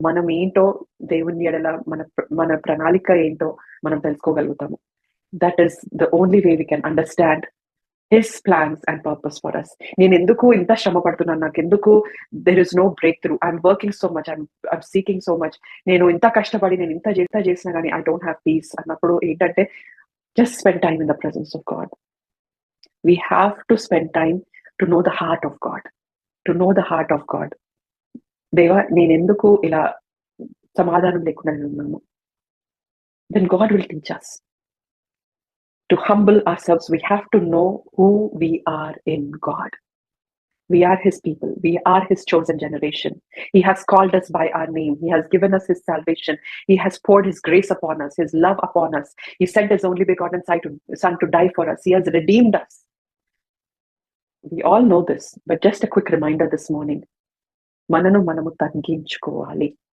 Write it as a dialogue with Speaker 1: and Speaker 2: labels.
Speaker 1: మనం ఏంటో దేవుని ఎడల మన ప్రణాళిక ఏంటో మనం తెలుసుకోగలుగుతాము. That is the only way we can understand his plans and purpose for us. నేనెందుకు ఇంత శ్రమ పడుతున్నాను? నాకెందుకు there is no break through? I'm working so much. I'm seeking so much. నేను ఇంత కష్టపడి నేను ఇంత చేసినా గాని ఐ డోంట్ హావ్ పీస్ అన్నప్పుడు ఏంటంటే just spend time in the presence of God. We have to spend time to know the heart of God. To know the heart of God. దేవా నేనెందుకు ఇలా సమాధానం లేకుండా ఉన్నాను? Then God will teach us. To humble ourselves, we have to know who we are in God. We are His people. We are His chosen generation. He has called us by our name. He has given us His salvation. He has poured His grace upon us, His love upon us. He sent His only begotten Son to die for us. He has redeemed us. We all know this, but just a quick reminder this morning. మనను మనము తగ్గించుకోవాలి.